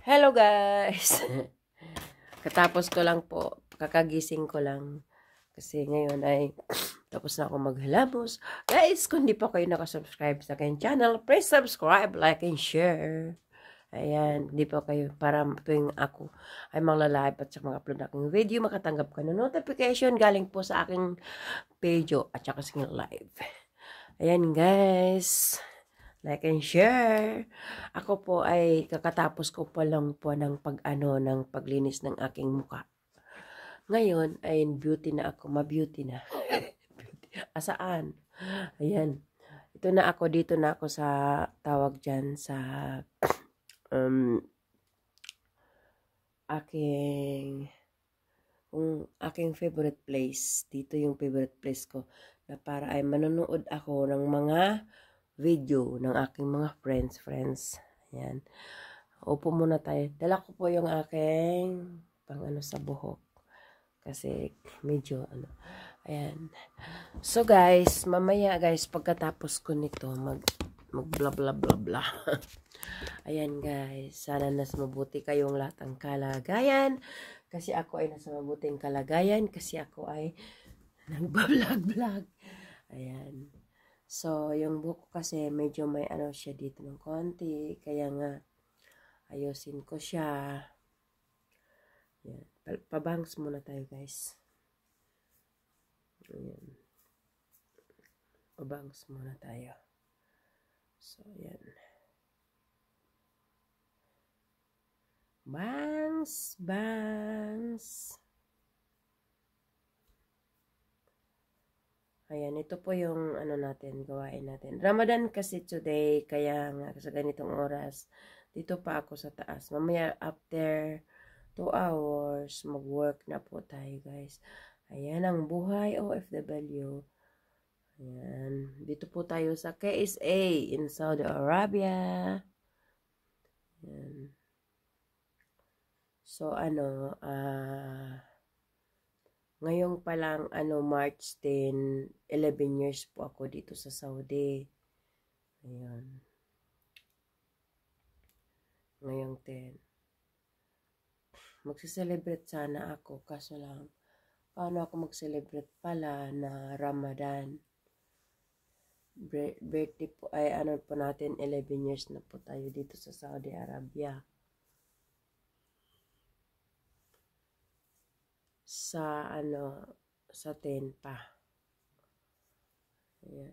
Hello guys! Katapos ko lang po, kakagising ko lang. Kasi ngayon ay tapos na ako maghilamos. Guys, kung di pa kayo nakasubscribe sa aking channel, please subscribe, like, and share. Ayan, di pa kayo para tuwing ako ay manglalive at saka mag-upload aking video, makatanggap ka ng notification galing po sa aking page at saka sa live. Ayan guys. Like and share. Ako po ay kakatapos ko pa lang po ng ng paglinis ng aking muka. Ngayon ay beauty na ako, ma-beauty na. Asaan? Ayan. Ito na ako, dito na ako sa tawag dyan sa aking favorite place. Dito yung favorite place ko na para ay manonood ako ng mga video ng aking mga friends. Ayan. Upo muna tayo. Dala ko po yung aking sa buhok. Kasi medyo Ayan. So guys, mamaya guys, pagkatapos ko nito, mag bla bla bla bla. Ayan guys, sana nasa mabuti kayong lahat ang kalagayan. Kasi ako ay nasa mabuting kalagayan. Kasi ako ay nagbablog-vlog. Ayan. So, yung buhok kasi medyo may siya dito ng konti. Kaya nga, ayusin ko siya. Ayan. Pabangs muna tayo guys. Ayan. Pabangs muna tayo. So, ayan. Bangs. Ayan, ito po yung gawain natin. Ramadan kasi today, kaya nga sa ganitong oras, dito pa ako sa taas. Mamaya after 2 hours, mag-work na po tayo guys. Ayan ang buhay OFW. Ayan, dito po tayo sa KSA in Saudi Arabia. Ayan. So, ngayon pa lang, March 10, 11 years po ako dito sa Saudi. Ayan. Ngayong 10. Magsiselebrate sana ako, kaso lang, paano ako mag-celebrate pala na Ramadan? Birthday po, ay po natin, 11 years na po tayo dito sa Saudi Arabia. Sa 10 pa. Ayan.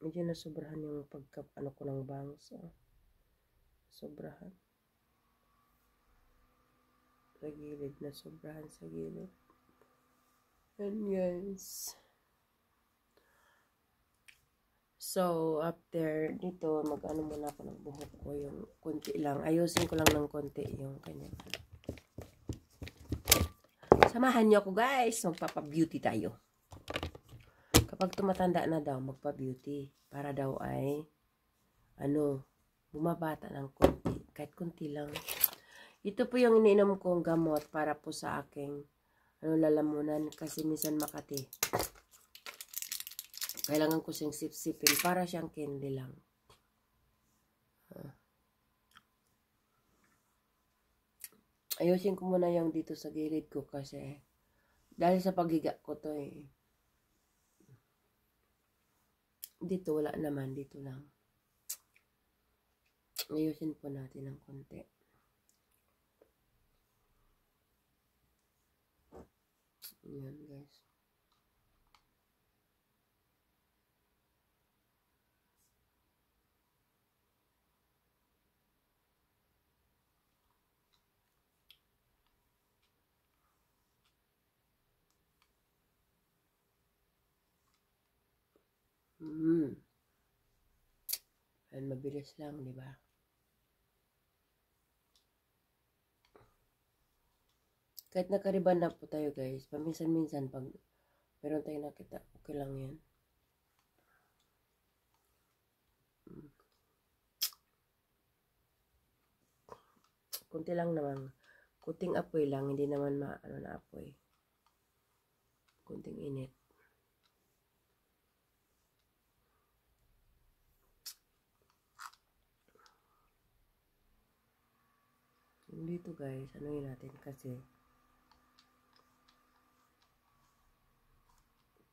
Medyo nasobrahan yung ko ng bangs. Sobrahan. Sa gilid, nasobrahan sa gilid. And guys. So, after dito, muna ako ng buhok ko, yung konti lang. Ayusin ko lang ng konti yung kanya. Samahan niyo ako guys, magpapa-beauty tayo. Kapag tumatanda na daw, magpa-beauty. Para daw ay, bumabata ng konti. Kahit konti lang. Ito po yung iniinom kong gamot para po sa aking, lalamunan. Kasi minsan Makati. Kailangan ko siyang sip-sipin. Para siyang candy lang. Ayusin ko muna yung dito sa gilid ko kasi dahil sa paghiga ko to Dito wala naman. Dito lang. Ayusin po natin ng konti. Ayan guys. Ayan, mabilis lang, di ba? Kahit nakariban na po tayo guys, paminsan-minsan pag meron tayong nakita, okay lang yan. Kunti lang naman. Kunting apoy lang, hindi naman na apoy. Kunting init. Dito guys, ano yun natin kasi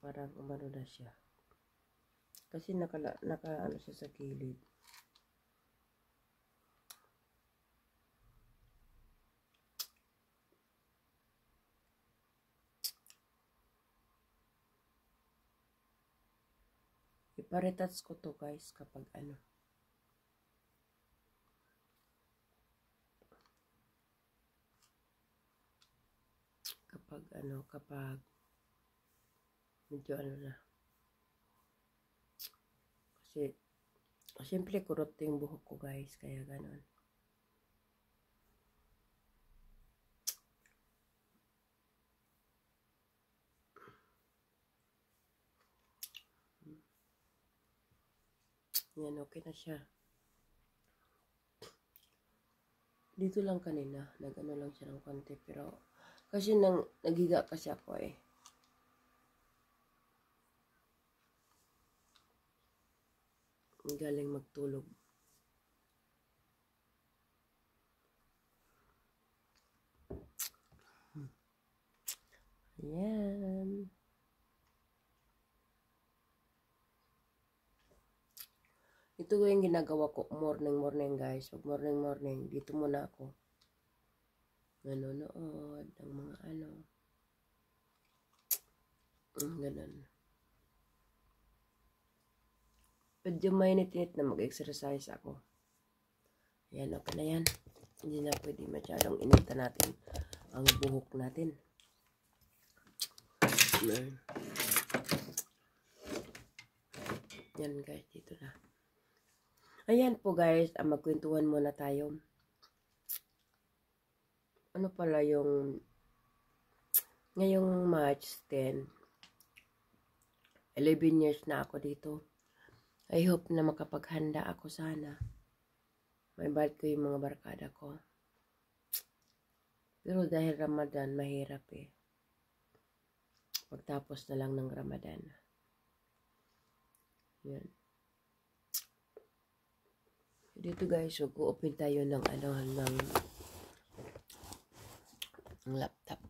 parang umano na siya. Kasi naka ano siya sa gilid. Iparetouch ko to guys kapag ano. Kapag medyo ano na. Kasi, siyempre kurot yung buhok ko guys, kaya ganon. Yan, okay na siya. Dito lang kanina, nag-ano lang siya ng konti, pero, kasi nagiga kasi ako eh. Galing magtulog. Ayan. Ito yung ginagawa ko morning guys. Pag morning, dito muna ako nanonood ng mga ano. Ganun. Medyo mainit-init na mag-exercise ako. Ayan, okay na yan. Hindi na pwede masyadong initan natin ang buhok natin. Yan guys, dito na. Ayan po guys, magkwentuhan muna tayo. Ano pala yung ngayong March 10, 11 years na ako dito. I hope na makapaghanda ako sana. May balik ko yung mga barkada ko. Pero dahil Ramadan, mahirap eh. Pagtapos na lang ng Ramadan. Yan. Dito guys, mag-open tayo ng ng laptop.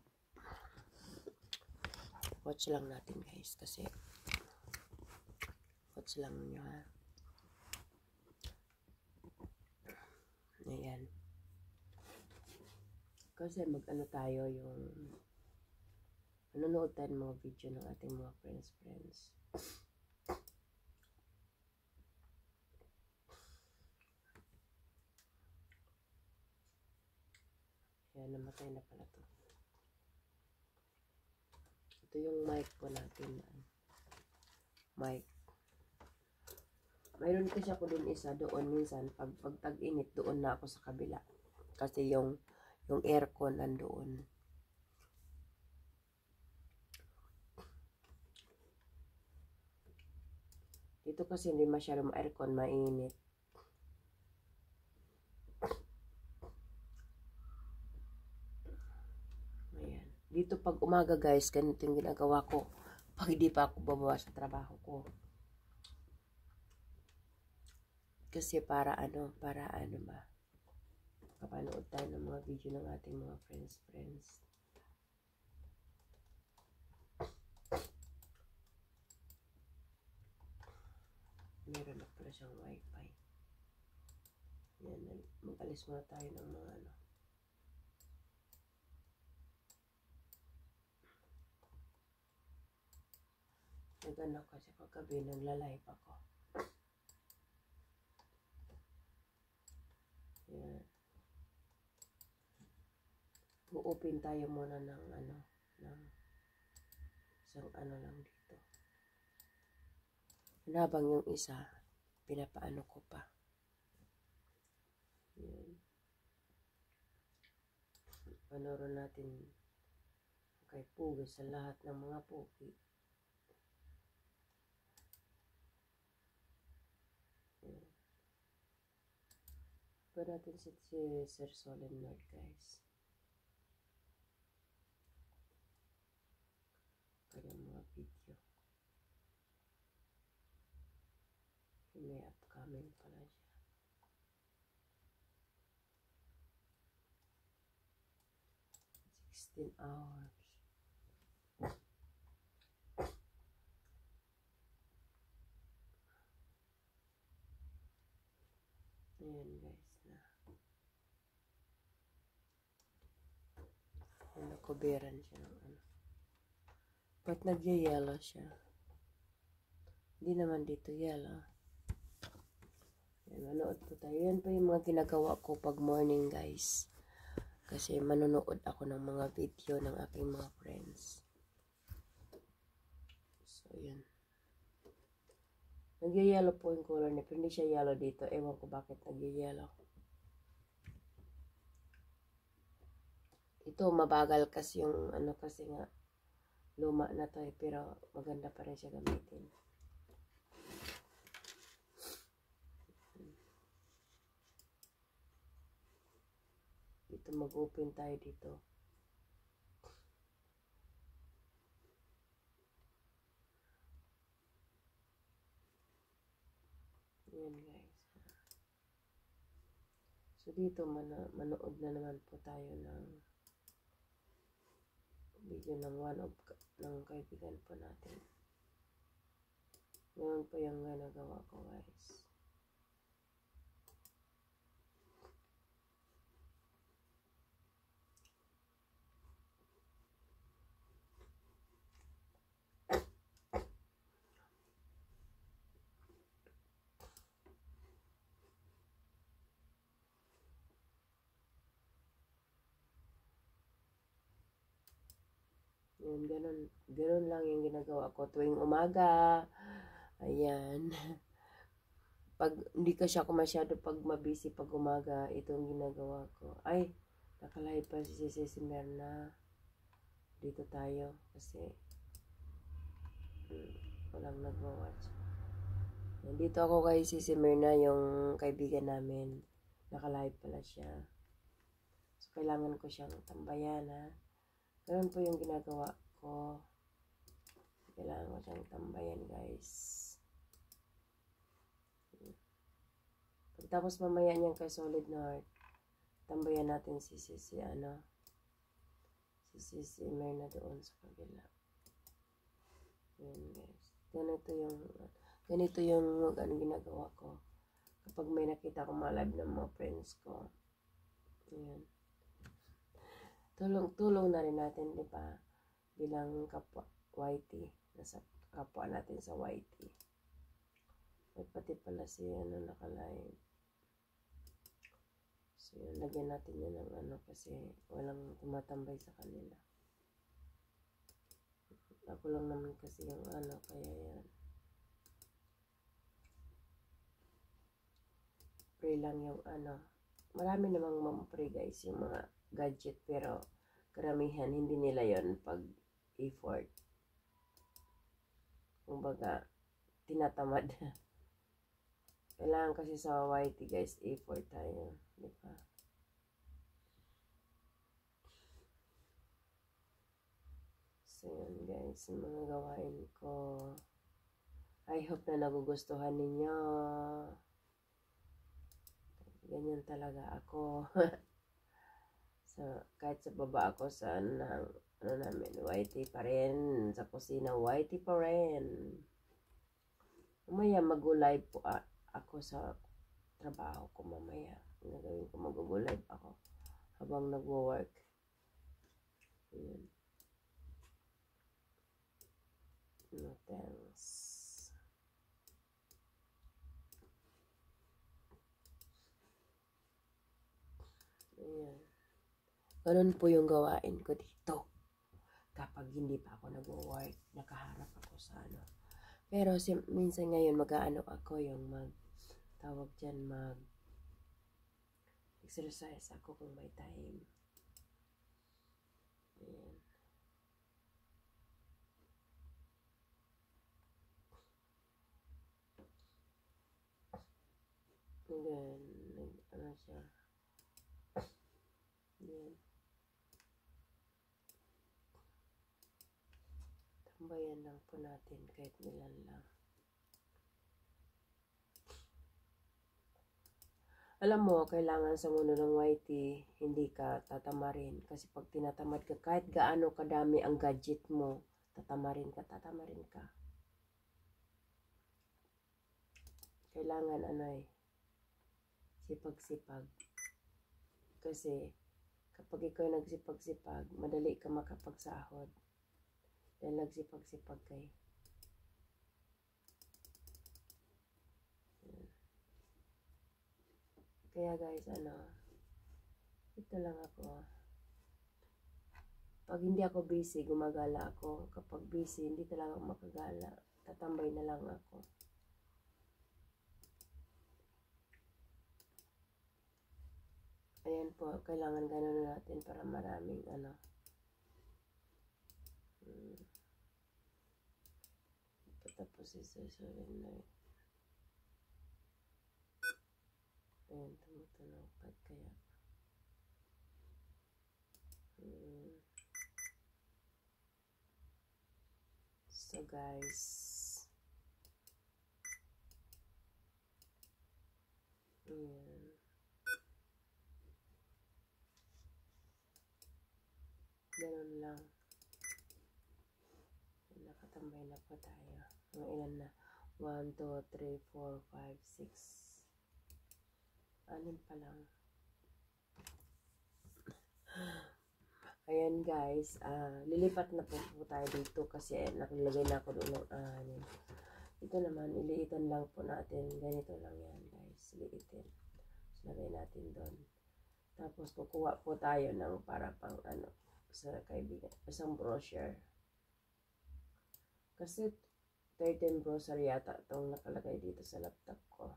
Watch lang natin guys, kasi watch lang nyo ha. Ayan. Kasi mag-ano tayo yung manonood tayo ng mga video ng ating mga friends. Ayan, namatay na pala to. Ito yung mic po natin. Mic. Mayroon kasi ako dun isa doon minsan. Pag tag-init, doon na ako sa kabila. Kasi yung aircon nandoon. Dito kasi hindi masyadong aircon, mainit. Ayan. Dito pag umaga guys, ganito yung ginagawa ko. Pag hindi pa ako bababa sa trabaho ko. Kasi para ano ba? Kapanood tayo ng mga video ng ating mga friends. Meron na pala siyang wifi. Yan, mag-alis muna tayo ng mga ano. Nagano kasi paggabi nagla-live ako. Yan. Bu-open tayo muna ng isang lang dito. Habang yung isa, pinapaano ko pa. Yan. Panorin natin kay Pugi sa lahat ng mga Pugi. Yan. Pa natin si Sir Solenard guys. Kanyang mga video. May upcoming pala siya. 16 hours. Ayan guys na. Nakubiran siya ng ano. Ba't nag-yellow siya? Hindi naman dito yellow. Yan, manood po tayo. Yan po yung mga ginagawa ko pag morning guys. Kasi manonood ako ng mga video ng aking mga friends. So yan. Nag-yellow po yung color niya. Pero hindi siya yellow dito. Ewan ko bakit nag-yellow. Ito mabagal kasi yung ano kasi nga luma na to pero maganda pa rin siya gamitin. Dito mag-open tayo dito. Ayan guys. So dito manood na naman po tayo ng video ng ng kaibigan po natin. Ngayon po yung ginagawa ko guys. Yun, ganun lang yung ginagawa ko tuwing umaga. Ayan. Pag hindi kasi ako masyado pag mabisi pag umaga, itong ginagawa ko. Ay, nakalive pa si Merna. Dito tayo kasi walang nagwa-watch. Dito ako kay si Merna, yung kaibigan namin. Nakalive pala siya. So, kailangan ko siyang tambayan ha. Ganun po yung ginagawa ko. Kailangan ko siyang tambayan guys. Pagtapos mamaya niyan kay Solid North, tambayan natin si Merna doon sa kabila. Ayan guys. Ganito yung ginagawa ko. Kapag may nakita ko mga live ng mga friends ko. Ayan. Tulong na rin natin, di ba? Bilang kapwa YT. Nasa kapwa natin sa YT. At pati pala siya nakalive. So yun, lagyan natin yan ng ano kasi walang tumatambay sa kanila. Ako lang naman kasi yung ano, kaya yan. Pray lang yung ano. Marami namang mam-pray guys yung mga gadget pero karamihan hindi nila yon pag effort. Kumbaga, tinatamad. Kailangan kasi sa YT guys, effort tayo. Di ba? So yun guys, yung mga gawain ko. I hope na nagugustuhan ninyo. Ganyan talaga ako. So, kahit sa baba ako sa ano namin, YT pa rin. Sa kusina, YT pa rin. Mamaya mag-live po ako sa trabaho ko mamaya. Gagawin ko, mag-live ako habang nagwo-work. Ayan. No thanks. Ayan. Ganun po yung gawain ko dito. Kapag hindi pa ako nag-work, nakaharap ako sa ano. Pero minsan ngayon mag-aano ako yung tawag dyan, exercise ako kung may time. Ayan. Ayan. Ano siya. Ayan. Tambayan lang po natin kahit nilan lang. Alam mo, kailangan sa mundo ng YT, hindi ka tatamarin. Kasi pag tinatamad ka, kahit gaano kadami ang gadget mo, tatamarin ka. Kailangan sipag-sipag. Kasi kapag ikaw nagsipag-sipag, madali ka makapagsahod. Dahil nagsipag-sipag kayo. Kaya guys, ito lang ako. Pag hindi ako busy, gumagala ako. Kapag busy, hindi talaga makagala. Tatambay na lang ako. Ayan po, kailangan ganun natin para maraming patapos isusurin na yun. Ayan, tumutunog. Ba't kaya? So guys, ayan. Ganun lang. Nakatambay na po tayo. Mga ilan na? 1, 2, 3, 4, 5, 6. 6 pa lang. Ayan guys, lilipat na po tayo dito kasi nakalagay na ako doon ng ito naman, iliitan lang po natin. Ganito lang yan guys, iliitin. So, lagay natin doon. Tapos kukuha po tayo ng para pang sa kaibigan, isang brochure. Kasi 13 brochure yata itong nakalagay dito sa laptop ko.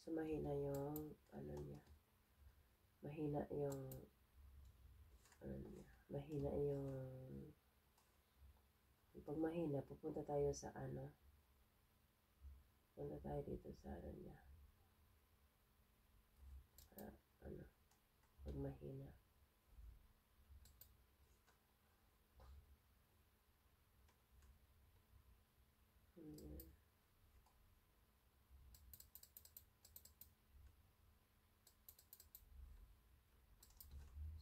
So mahina yung niya. Mahina yung mahina yung pag mahina, pupunta tayo sa punta tayo dito sa niya. Pag mahina.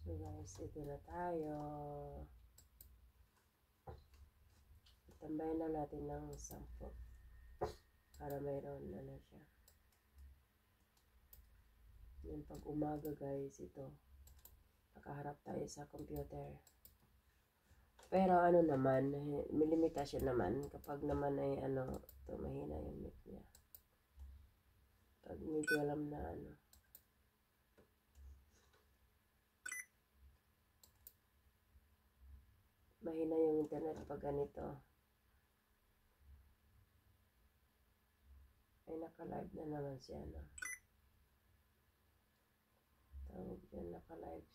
So guys, ito na tayo. Tambayan lang natin ng 10 para mayroon siya. Yan, pag umaga guys, ito nakaharap tayo sa computer. Pero naman, may limitasyon naman kapag naman ay ito mahina yung mic niya. Pag medyo alam na mahina yung internet pag ganito. Ay naka-live na naman siya tawag dyan, naka-live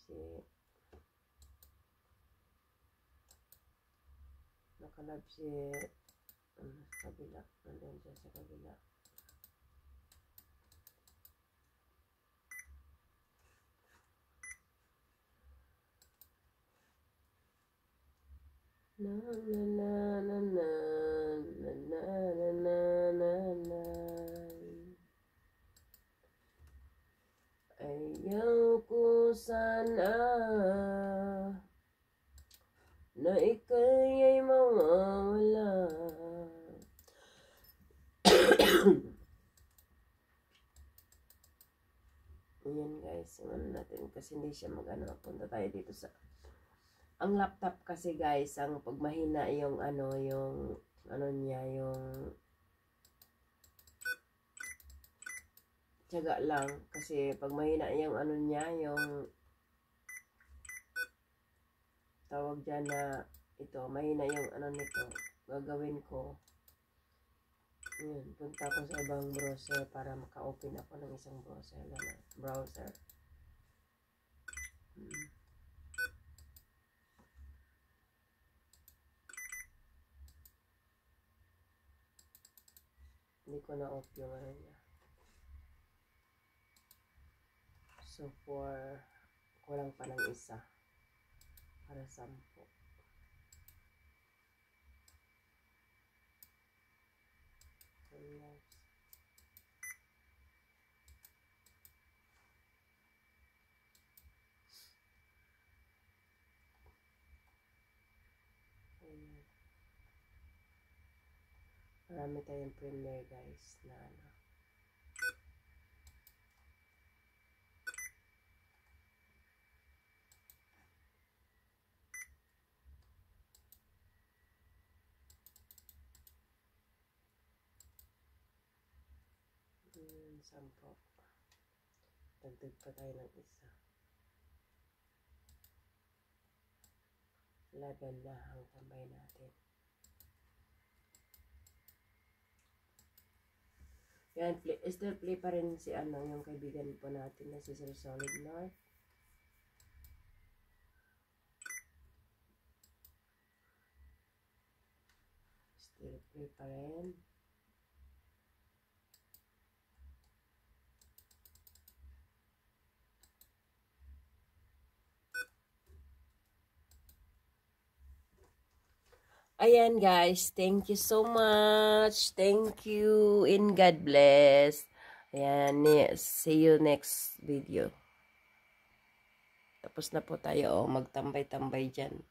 si kabila, nandun siya sa kabila. Na na na na na na na na na na. Ayaw ko sana na ika'y ay mawawala. Ayan guys, natin kasi hindi siya punta tayo dito sa ang laptop kasi guys, ang pag mahina yung niya, yung tiyaga lang kasi pag mahina yung niya, yung tawag dyan na ito, mahina yung nito, gagawin ko yun, punta ko sa ibang browser para maka-open ako ng isang browser. Hindi ko na-off yung niya. So kulang pa ng isa para 10. Marami tayong premiere guys na ano. Sampo. Dagdag pa tayo ng isa. 11 na ang tambay natin. Yan, still play pa rin si ano, yung kaibigan po natin na si Sir Solid North. Still play pa rin. Ayan guys, thank you so much. Thank you and God bless. Ayan, see you next video. Tapos na po tayo magtambay-tambay dyan.